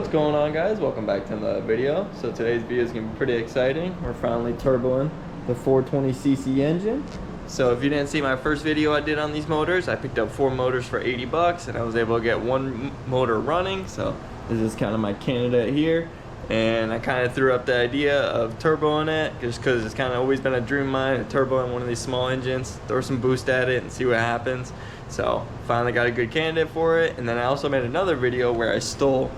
What's going on, guys? Welcome back to another video. So today's video is going to be pretty exciting. We're finally turboing the 420cc engine. So if you didn't see my first video I did on these motors, I picked up 4 motors for 80 bucks and I was able to get 1 motor running. So this is kind of my candidate here, and I kind of threw up the idea of turboing it just because it's kind of always been a dream of mine to turbo in one of these small engines, throw some boost at it and see what happens. So finally got a good candidate for it. And then I also made another video where I stole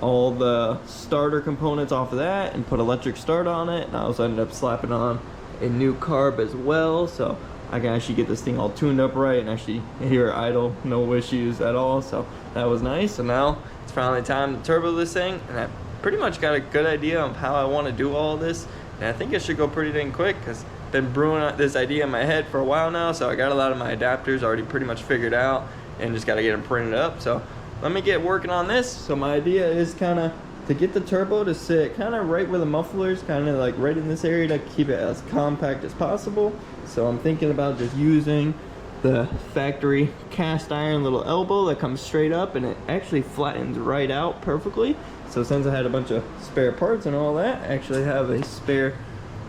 all the starter components off of that and put electric start on it, and I also ended up slapping on a new carb as well, so I can actually get this thing all tuned up right and actually hear it idle, no issues at all. So that was nice. So now it's finally time to turbo this thing, and I pretty much got a good idea of how I want to do all this, and I think it should go pretty dang quick because I've been brewing this idea in my head for a while now. So I got a lot of my adapters already pretty much figured out and just got to get them printed up. So let me get working on this. So my idea is kind of to get the turbo to sit kind of right where the muffler is, kind of like right in this area, to keep it as compact as possible. So I'm thinking about just using the factory cast iron little elbow that comes straight up, and it actually flattens right out perfectly. So since I had a bunch of spare parts and all that, I actually have a spare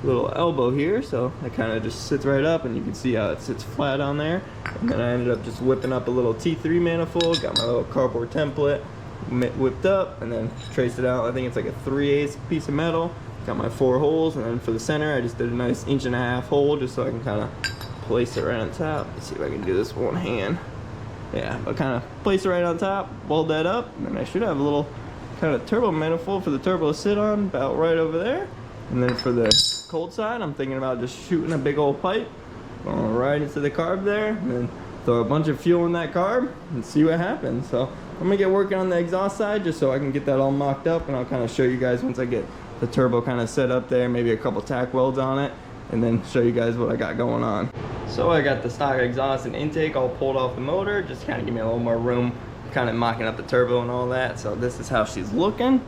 little elbow here, so it kind of just sits right up, and you can see how it sits flat on there. And then I ended up just whipping up a little T3 manifold, got my little cardboard template whipped up, and then traced it out. I think it's like a 3/8 piece of metal. Got my 4 holes, and then for the center I just did a nice 1.5-inch hole just so I can kind of place it right on top. Let's see if I can do this with one hand. Yeah, but kind of place it right on top, weld that up, and then I should have a little kind of turbo manifold for the turbo to sit on about right over there. And then for the cold side, I'm thinking about just shooting a big old pipe going right into the carb there, and then throw a bunch of fuel in that carb and see what happens. So I'm gonna get working on the exhaust side just so I can get that all mocked up, and I'll kind of show you guys once I get the turbo kind of set up there, maybe a couple tack welds on it, and then show you guys what I got going on. So I got the stock exhaust and intake all pulled off the motor, just kind of give me a little more room, kind of mocking up the turbo and all that. So this is how she's looking.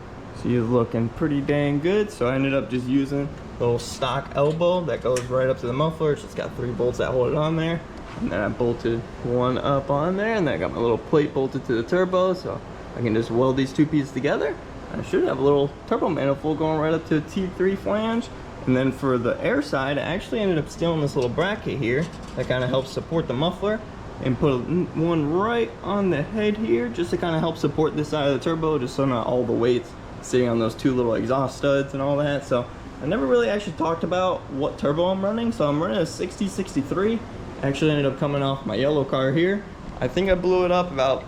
She's looking pretty dang good. So I ended up just using a little stock elbow that goes right up to the muffler. It's just got 3 bolts that hold it on there, and then I bolted one up on there, and then I got my little plate bolted to the turbo, so I can just weld these 2 pieces together. I should have a little turbo manifold going right up to a T3 flange. And then for the air side, I actually ended up stealing this little bracket here that kind of helps support the muffler, and put one right on the head here just to kind of help support this side of the turbo, just so not all the weight's sitting on those 2 little exhaust studs and all that. So I never really actually talked about what turbo I'm running. So I'm running a 6063. Actually ended up coming off my yellow car here. I think I blew it up about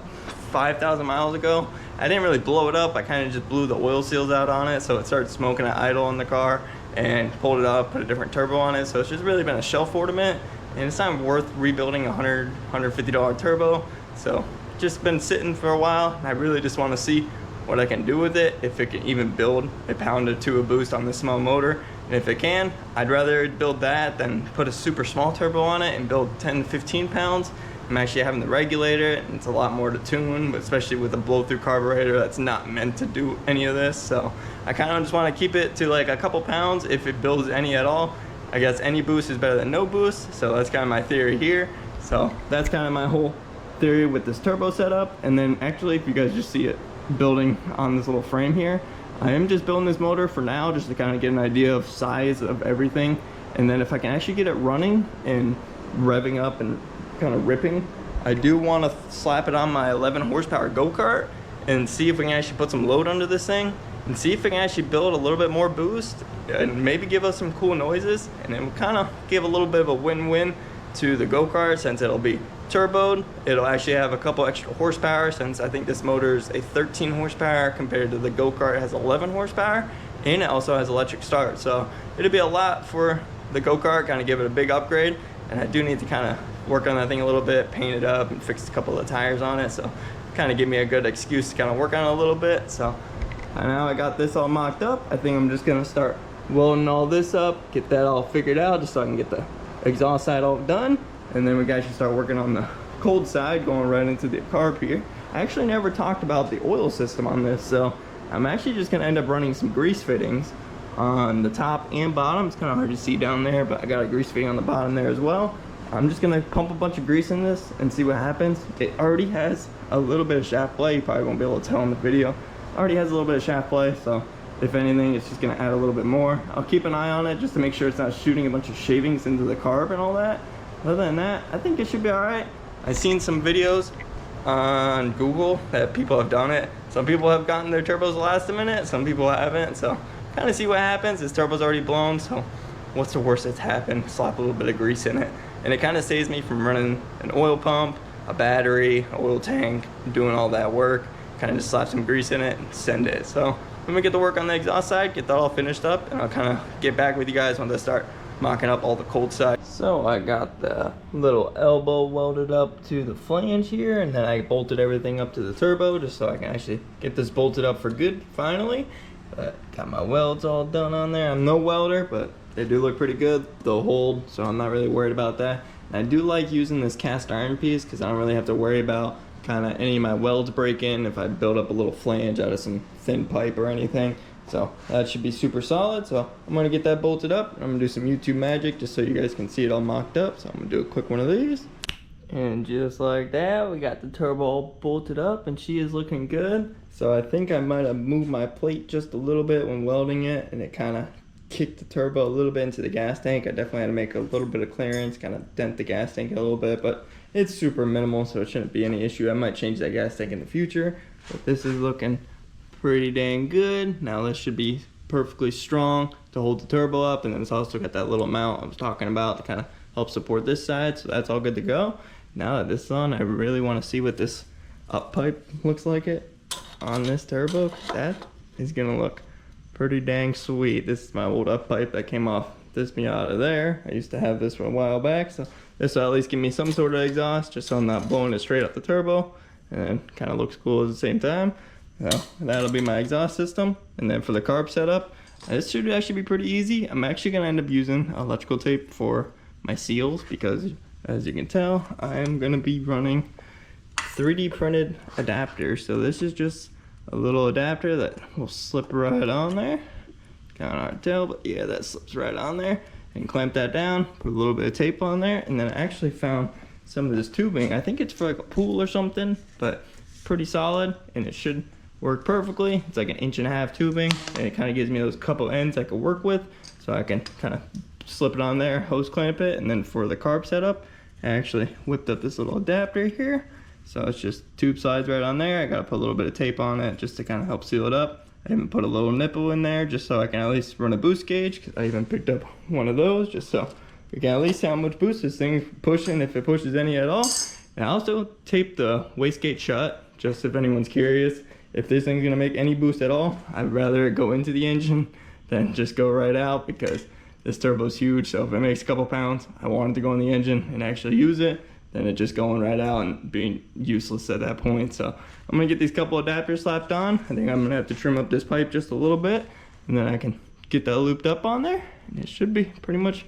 5,000 miles ago. I didn't really blow it up, I kind of just blew the oil seals out on it, so it started smoking at idle in the car, and pulled it up, put a different turbo on it. So it's just really been a shelf ornament, and it's not worth rebuilding a $150 turbo. So just been sitting for a while, and I really just want to see what I can do with it, if it can even build a pound or 2 of boost on this small motor. And if it can, I'd rather build that than put a super small turbo on it and build 10 to 15 pounds. I'm actually having the regulator, and it's a lot more to tune, but especially with a blow-through carburetor that's not meant to do any of this. So I kind of just want to keep it to like a couple pounds if it builds any at all. I guess any boost is better than no boost, so that's kind of my theory here. So that's kind of my whole theory with this turbo setup. And then actually, if you guys just see it building on this little frame here, I am just building this motor for now just to kind of get an idea of size of everything, and then if I can actually get it running and revving up and kind of ripping, I do want to slap it on my 11 horsepower go-kart and see if we can actually put some load under this thing and see if we can actually build a little bit more boost and maybe give us some cool noises, and then we'll kind of give a little bit of a win-win to the go-kart since it'll be turboed. It'll actually have a couple extra horsepower since I think this motor is a 13 horsepower compared to the go-kart has 11 horsepower, and it also has electric start. So it'll be a lot for the go-kart, kind of give it a big upgrade, and I do need to kind of work on that thing a little bit, paint it up and fix a couple of tires on it, so kind of give me a good excuse to kind of work on it a little bit. So now I got this all mocked up, I think I'm just gonna start welding all this up, get that all figured out just so I can get the exhaust side all done, and then we can actually start working on the cold side going right into the carb here. I actually never talked about the oil system on this, so I'm actually just gonna end up running some grease fittings on the top and bottom. It's kind of hard to see down there, but I got a grease fitting on the bottom there as well. I'm just gonna pump a bunch of grease in this and see what happens. It already has a little bit of shaft play, you probably won't be able to tell in the video, already has a little bit of shaft play, so if anything, it's just gonna add a little bit more. I'll keep an eye on it just to make sure it's not shooting a bunch of shavings into the carb and all that. Other than that, I think it should be all right. I've seen some videos on Google that people have done it. Some people have gotten their turbos last minute, some people haven't, so kind of see what happens. This turbo's already blown, so what's the worst that's happened? Slap a little bit of grease in it, and it kind of saves me from running an oil pump, a battery, oil tank, doing all that work. Kind of just slap some grease in it and send it. So I'm gonna get to work on the exhaust side, get that all finished up, and I'll kind of get back with you guys once I start mocking up all the cold side. So I got the little elbow welded up to the flange here, and then I bolted everything up to the turbo just so I can actually get this bolted up for good finally. But got my welds all done on there. I'm no welder, but they do look pretty good. They'll hold, so I'm not really worried about that. And I do like using this cast iron piece because I don't really have to worry about kind of any of my welds breaking if I build up a little flange out of some thin pipe or anything. So that should be super solid. So I'm gonna get that bolted up. I'm gonna do some YouTube magic just so you guys can see it all mocked up. So I'm gonna do a quick one of these. And just like that, we got the turbo all bolted up and she is looking good. So I think I might have moved my plate just a little bit when welding it, and it kind of kicked the turbo a little bit into the gas tank. I definitely had to make a little bit of clearance, kind of dent the gas tank a little bit, but it's super minimal, so it shouldn't be any issue. I might change that gas tank in the future, but this is looking pretty dang good. Now this should be perfectly strong to hold the turbo up, and then it's also got that little mount I was talking about to kind of help support this side, so that's all good to go. Now that this is on, I really want to see what this up pipe looks like it on this turbo. That is gonna look pretty dang sweet. This is my old up pipe that came off this Miata there. I used to have this for a while back, so this will at least give me some sort of exhaust just so I'm not blowing it straight up the turbo, and kind of looks cool at the same time. So that'll be my exhaust system. And then for the carb setup, this should actually be pretty easy. I'm actually gonna end up using electrical tape for my seals because, as you can tell, I'm gonna be running 3D printed adapters. So this is just a little adapter that will slip right on there. Kind of hard to tell, but yeah, that slips right on there. And clamp that down, put a little bit of tape on there, and then I actually found some of this tubing. I think it's for like a pool or something, but pretty solid, and it should work perfectly. It's like 1.5 inch tubing, and it kind of gives me those couple ends I can work with, so I can kind of slip it on there, hose clamp it. And then for the carb setup, I actually whipped up this little adapter here. So it's just tube sides right on there. I gotta put a little bit of tape on it just to kind of help seal it up. I even put a little nipple in there just so I can at least run a boost gauge, because I even picked up one of those just so we can at least see how much boost this thing's pushing, if it pushes any at all. And I also taped the wastegate shut, just if anyone's curious. If this thing's gonna make any boost at all, I'd rather it go into the engine than just go right out, because this turbo's huge. So if it makes a couple pounds, I want it to go in the engine and actually use it, than it just going right out and being useless at that point. So I'm gonna get these couple adapters slapped on. I think I'm gonna have to trim up this pipe just a little bit, and then I can get that looped up on there, and it should be pretty much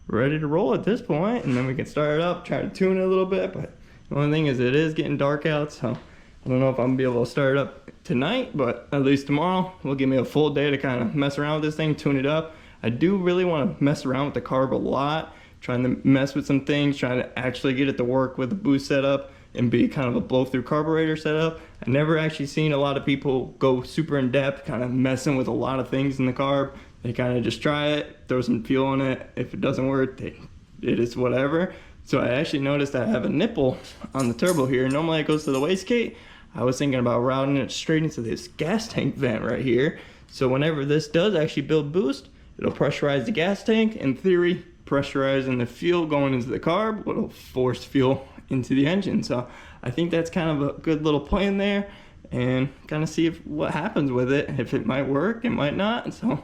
ready to roll at this point. And then we can start it up, try to tune it a little bit. But the only thing is, it is getting dark out, so I don't know if I'm gonna be able to start it up tonight, but at least tomorrow will give me a full day to kind of mess around with this thing, tune it up. I do really want to mess around with the carb a lot, trying to mess with some things, trying to actually get it to work with the boost setup and be kind of a blow-through carburetor setup. I've never actually seen a lot of people go super in depth, kind of messing with a lot of things in the carb. They kind of just try it, throw some fuel in it. If it doesn't work, it is whatever. So I actually noticed I have a nipple on the turbo here. Normally it goes to the wastegate. I was thinking about routing it straight into this gas tank vent right here. So whenever this does actually build boost, it'll pressurize the gas tank. In theory, pressurizing the fuel going into the carb will force fuel into the engine. So I think that's kind of a good little plan there, and kind of see what happens with it. If it might work, it might not. So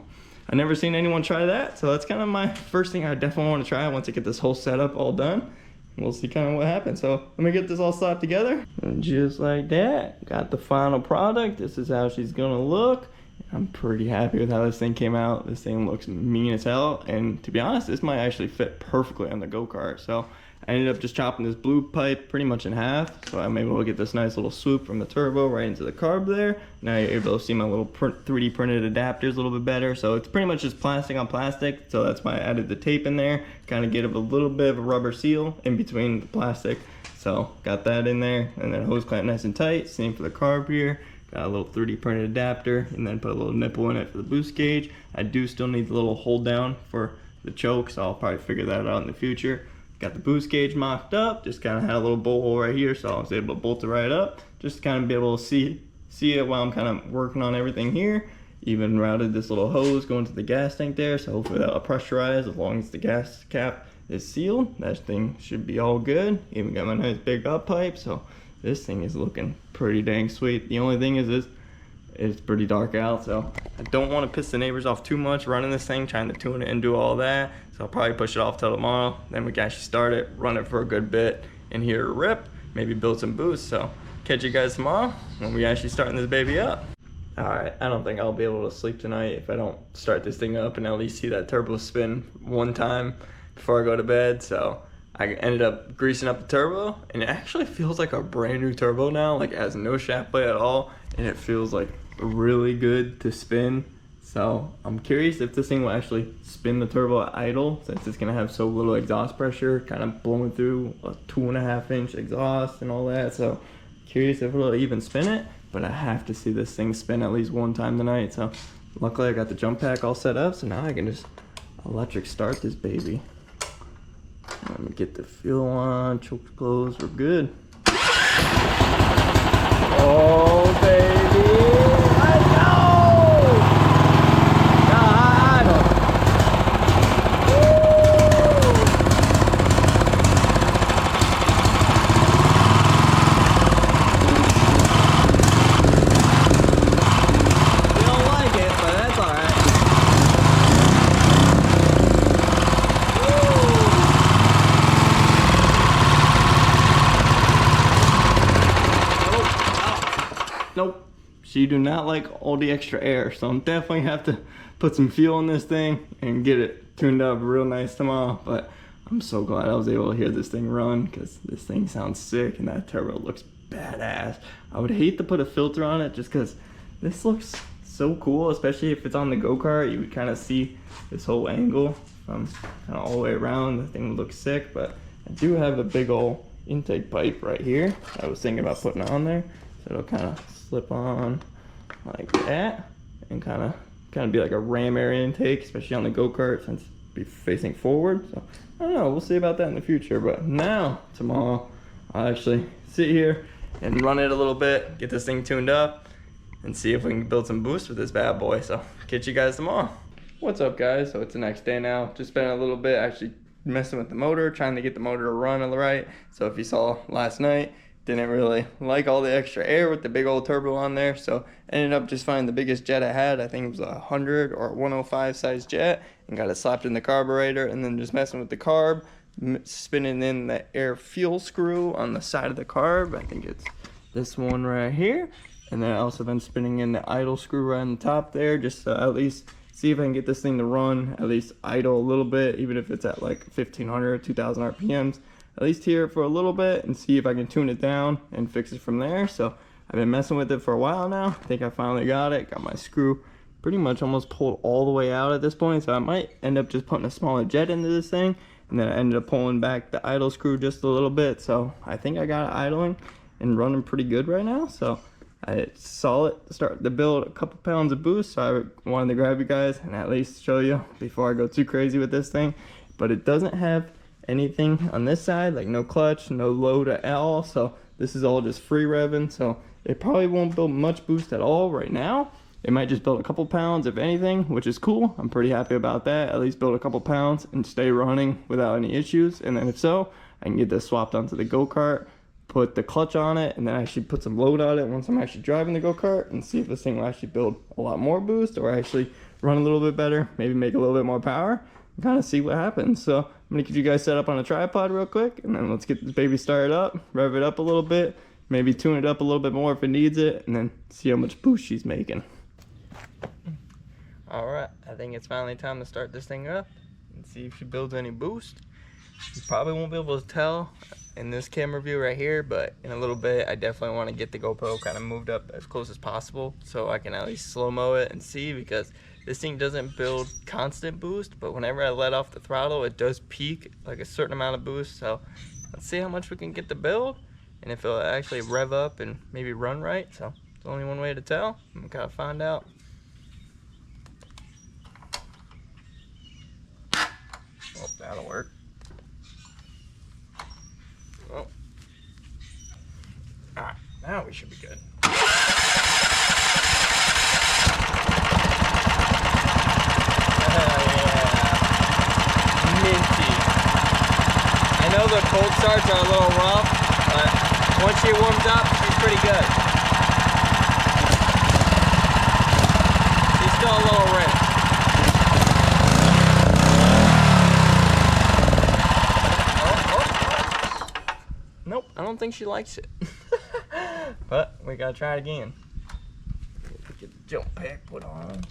I've never seen anyone try that. So that's kind of my first thing I definitely want to try once I get this whole setup all done. We'll see kind of what happens. So let me get this all slapped together. And just like that, got the final product. This is how she's gonna look. I'm pretty happy with how this thing came out. This thing looks mean as hell, and to be honest, this might actually fit perfectly on the go-kart. So I ended up just chopping this blue pipe pretty much in half, so I'm able to get this nice little swoop from the turbo right into the carb there. Now you're able to see my little 3D printed adapters a little bit better. So it's pretty much just plastic on plastic, so that's why I added the tape in there, kind of get a little bit of a rubber seal in between the plastic. So got that in there, and then hose clamp nice and tight. Same for the carb here. Got a little 3D printed adapter, and then put a little nipple in it for the boost gauge. I do still need the little hold down for the choke, so I'll probably figure that out in the future. Got the boost gauge mocked up, just kind of had a little bolt hole right here, so I was able to bolt it right up, just to kind of be able to see it while I'm kind of working on everything here. Even routed this little hose going to the gas tank there, so hopefully that'll pressurize as long as the gas cap is sealed. That thing should be all good. Even got my nice big up pipe, so this thing is looking pretty dang sweet. The only thing is it's pretty dark out, so I don't want to piss the neighbors off too much running this thing, trying to tune it and do all that. So I'll probably push it off till tomorrow. Then we can actually start it, run it for a good bit, and hear it rip, maybe build some boost. So catch you guys tomorrow when we actually starting this baby up. Alright, I don't think I'll be able to sleep tonight if I don't start this thing up and at least see that turbo spin one time before I go to bed. So I ended up greasing up the turbo, and it actually feels like a brand new turbo now. Like, it has no shaft play at all, and it feels like really good to spin. So I'm curious if this thing will actually spin the turbo at idle, since it's gonna have so little exhaust pressure kind of blowing through a 2.5-inch exhaust and all that. So curious if it'll even spin it, but I have to see this thing spin at least one time tonight. So luckily I got the jump pack all set up, so now I can just electric start this baby. Let me get the fuel on, choke's closed, we're good. Oh baby, let's go! God! You don't like it, but that's alright. Nope, she do not like all the extra air, so I'm definitely have to put some fuel in this thing and get it tuned up real nice tomorrow. But I'm so glad I was able to hear this thing run, because this thing sounds sick and that turbo looks badass. I would hate to put a filter on it just because this looks so cool, especially if it's on the go-kart. You would kind of see this whole angle from kind of all the way around. The thing looks sick, but I do have a big old intake pipe right here I was thinking about putting on there, so it'll kind of slip on like that and kind of be like a ram air intake, especially on the go-kart since it'll be facing forward. So I don't know, we'll see about that in the future. But now tomorrow I'll actually sit here and run it a little bit, get this thing tuned up, and see if we can build some boost with this bad boy. So catch you guys tomorrow. What's up guys? So it's the next day now. Just spent a little bit actually messing with the motor, trying to get the motor to run all right. So if you saw last night, didn't really like all the extra air with the big old turbo on there, so ended up just finding the biggest jet I had. I think it was a 100 or 105 size jet, and got it slapped in the carburetor, and then just messing with the carb, spinning in the air fuel screw on the side of the carb. I think it's this one right here, and then I also been spinning in the idle screw right on the top there, just to at least see if I can get this thing to run, at least idle a little bit, even if it's at like 1500 2000 RPMs. At least hear it for a little bit and see if I can tune it down and fix it from there. So I've been messing with it for a while now. I think I finally got it. Got my screw pretty much almost pulled all the way out at this point, so I might end up just putting a smaller jet into this thing, and then I ended up pulling back the idle screw just a little bit. So I think I got it idling and running pretty good right now. So I saw it start to build a couple pounds of boost, so I wanted to grab you guys and at least show you before I go too crazy with this thing. But it doesn't have anything on this side, like no clutch, no load at all, so this is all just free revving. So it probably won't build much boost at all right now. It might just build a couple pounds if anything, which is cool. I'm pretty happy about that. At least build a couple pounds and stay running without any issues. And then if so, I can get this swapped onto the go-kart, put the clutch on it, and then actually put some load on it once I'm actually driving the go-kart, and see if this thing will actually build a lot more boost or actually run a little bit better, maybe make a little bit more power, and kind of see what happens. So I'm gonna get you guys set up on a tripod real quick, and then let's get this baby started up, rev it up a little bit, maybe tune it up a little bit more if it needs it, and then see how much boost she's making. All right, I think it's finally time to start this thing up and see if she builds any boost. You probably won't be able to tell in this camera view right here, but in a little bit I definitely want to get the GoPro kind of moved up as close as possible so I can at least slow-mo it and see, because this thing doesn't build constant boost, but whenever I let off the throttle it does peak like a certain amount of boost. So let's see how much we can get to build and if it'll actually rev up and maybe run right. So There's only one way to tell. I'm gonna gotta find out. Oh, that'll work. Oh. Alright, now we should be good. Minty. I know the cold starts are a little rough, but once she warms up, she's pretty good. She's still a little rich. Nope, I don't think she likes it. But we gotta try it again. Get the jump pack put on.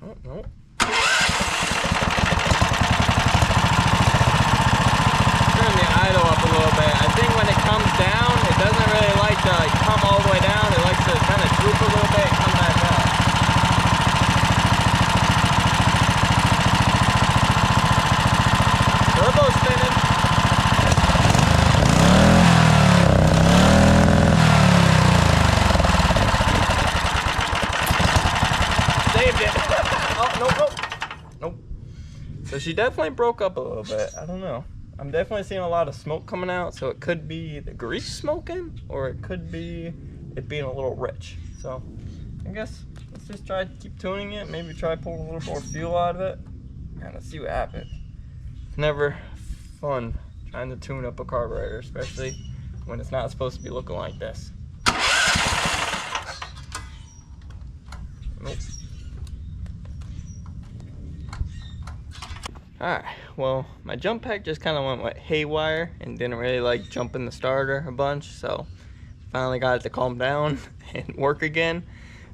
Oh, no. Turn the idle up a little bit. I think when it comes down, it doesn't really like to come all the way down. It likes to kind of droop a little bit and come back up. Turbo spinning. Saved it. Oh, nope. So she definitely broke up a little bit. I don't know. I'm definitely seeing a lot of smoke coming out, so it could be the grease smoking, or it could be it being a little rich. So I guess let's just try to keep tuning it, maybe try pulling a little more fuel out of it, and see what happens. It's never fun trying to tune up a carburetor, especially when it's not supposed to be looking like this. Nope. Alright, well, my jump pack just kind of went haywire and didn't really like jump in the starter a bunch, so finally got it to calm down and work again.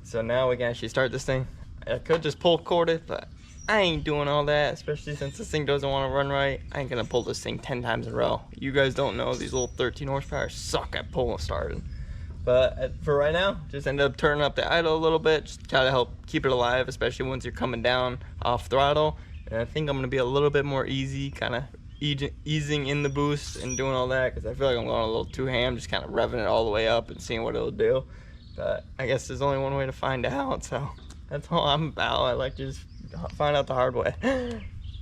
So now we can actually start this thing. I could just pull cord it, but I ain't doing all that, especially since this thing doesn't want to run right. I ain't gonna pull this thing 10 times in a row. You guys don't know, these little 13 horsepower suck at pulling starting. But for right now, just ended up turning up the idle a little bit, just try to help keep it alive, especially once you're coming down off throttle. And I think I'm gonna be a little bit more easy, kind of easing in the boost and doing all that, because I feel like I'm going a little too ham, just kind of revving it all the way up and seeing what it'll do. But I guess there's only one way to find out, so that's all I'm about. I like to just find out the hard way.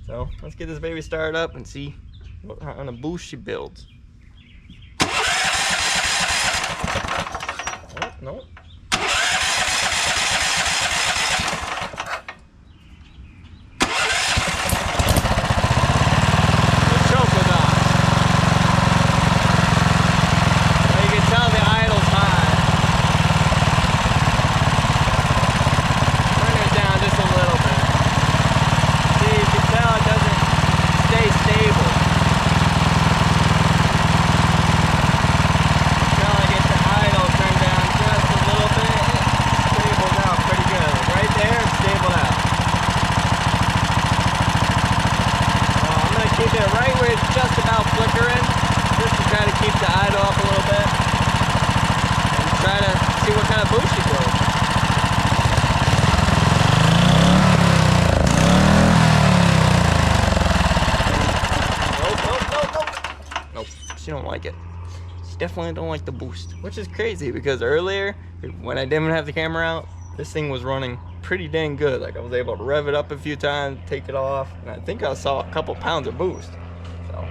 So let's get this baby started up and see what kind of boost she builds. Oh, no. She don't like it. She definitely don't like the boost, which is crazy because earlier when I didn't have the camera out, this thing was running pretty dang good. Like I was able to rev it up a few times, take it off, and I think I saw a couple pounds of boost. So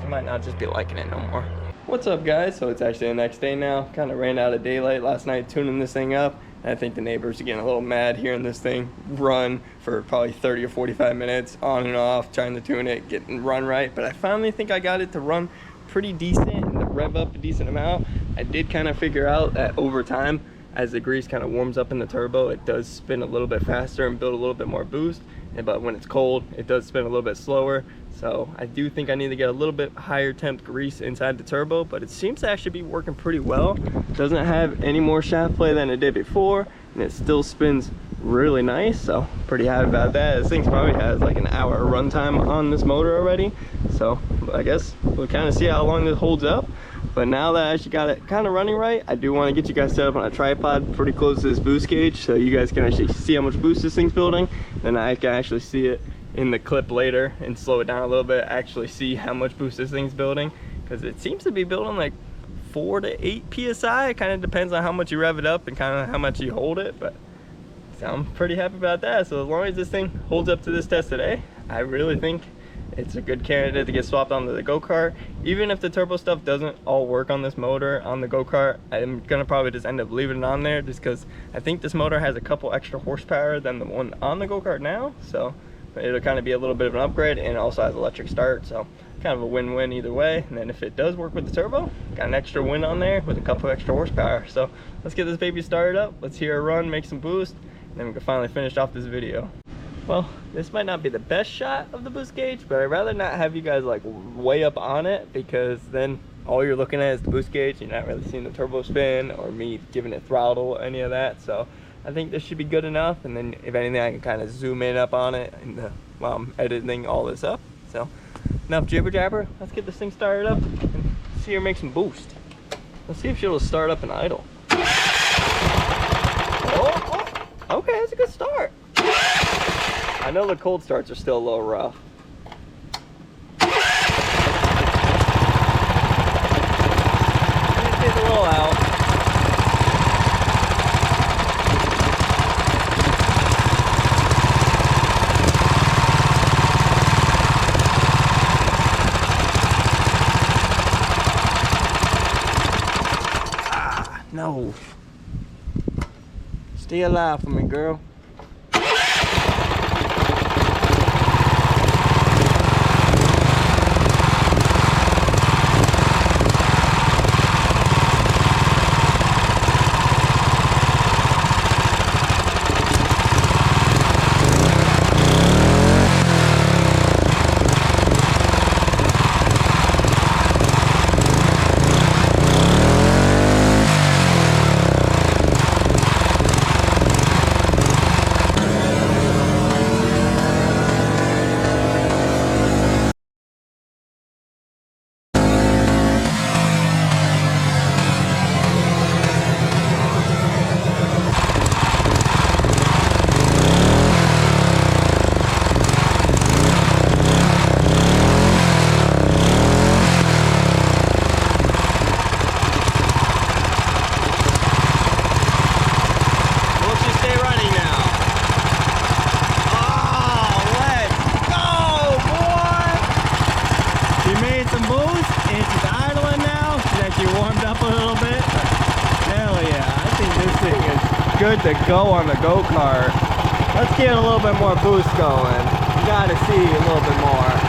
she might not just be liking it no more. What's up guys? So it's actually the next day now. Kind of ran out of daylight last night tuning this thing up. And I think the neighbors are getting a little mad hearing this thing run for probably 30 or 45 minutes on and off, trying to tune it, getting run right. But I finally think I got it to run pretty decent and to rev up a decent amount. I did kind of figure out that over time, as the grease kind of warms up in the turbo, it does spin a little bit faster and build a little bit more boost. But when it's cold, it does spin a little bit slower. So I do think I need to get a little bit higher temp grease inside the turbo, but it seems to actually be working pretty well. It doesn't have any more shaft play than it did before, and it still spins really nice, so pretty happy about that. This thing probably has like an hour runtime on this motor already, so I guess we'll kind of see how long this holds up. But now that I actually got it kind of running right, I do want to get you guys set up on a tripod pretty close to this boost gauge, so you guys can actually see how much boost this thing's building. Then I can actually see it in the clip later and slow it down a little bit, actually see how much boost this thing's building, because it seems to be building like 4 to 8 psi. It kind of depends on how much you rev it up and kind of how much you hold it, but I'm pretty happy about that. So as long as this thing holds up to this test today, I really think it's a good candidate to get swapped onto the go-kart. Even if the turbo stuff doesn't all work on this motor on the go-kart, I'm gonna probably just end up leaving it on there, just because I think this motor has a couple extra horsepower than the one on the go-kart now. So it'll kind of be a little bit of an upgrade, and it also has electric start, so kind of a win-win either way. And then if it does work with the turbo, got an extra win on there with a couple extra horsepower. So let's get this baby started up. Let's hear a run, make some boost, and then we can finally finish off this video. Well, this might not be the best shot of the boost gauge, but I'd rather not have you guys like way up on it, because then all you're looking at is the boost gauge. You're not really seeing the turbo spin or me giving it throttle or any of that. So I think this should be good enough. And then if anything, I can kind of zoom in up on it while I'm editing all this up. So enough jibber jabber. Let's get this thing started up and see her make some boost. Let's see if she'll start up and idle. Oh, okay, that's a good start. I know the cold starts are still a little rough. Get the roll out. No. Stay alive for me, girl. Good to go on the go-kart. Let's get a little bit more boost going. You gotta see a little bit more.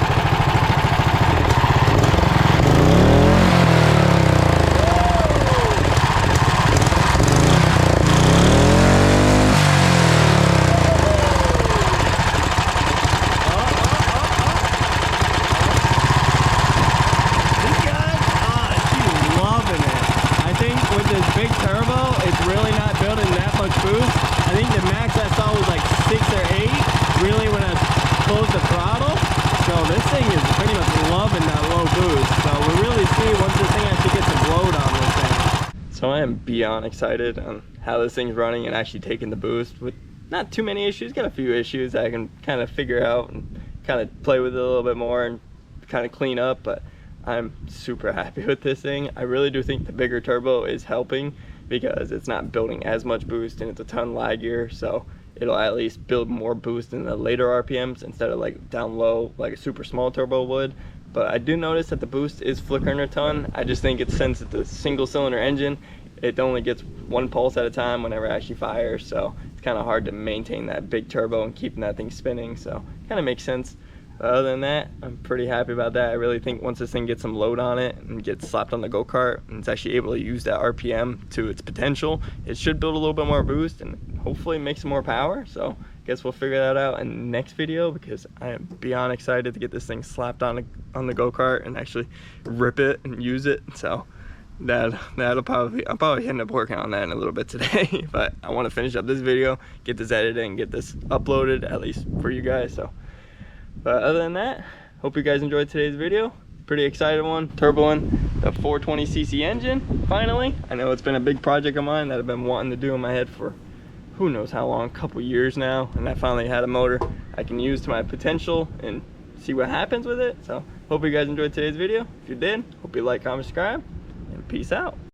Big turbo, it's really not building that much boost. I think the max I saw was like 6 or 8, really when I closed the throttle. So this thing is pretty much loving that low boost. So we'll really see once this thing actually gets some load on this thing. So I am beyond excited on how this thing's running and actually taking the boost with not too many issues. Got a few issues I can kind of figure out and kind of play with it a little bit more and kind of clean up, but I'm super happy with this thing. I really do think the bigger turbo is helping, because it's not building as much boost and it's a ton laggier, so it'll at least build more boost in the later RPMs instead of like down low like a super small turbo would. But I do notice that the boost is flickering a ton. I just think it's, since it's a single cylinder engine, it only gets one pulse at a time whenever it actually fires, so it's kind of hard to maintain that big turbo and keeping that thing spinning, so kind of makes sense. But other than that, I'm pretty happy about that. I really think once this thing gets some load on it and gets slapped on the go-kart and it's actually able to use that RPM to its potential, it should build a little bit more boost and hopefully make some more power. So I guess we'll figure that out in the next video, because I am beyond excited to get this thing slapped on the go-kart and actually rip it and use it. So I'll probably end up working on that in a little bit today. But I want to finish up this video, get this edited, and get this uploaded, at least for you guys. So but other than that, hope you guys enjoyed today's video. Pretty excited one, turboing the 420cc engine, finally. I know it's been a big project of mine that I've been wanting to do in my head for who knows how long, a couple years now, and I finally had a motor I can use to my potential and see what happens with it. So hope you guys enjoyed today's video. If you did, hope you like, comment, subscribe, and Peace out.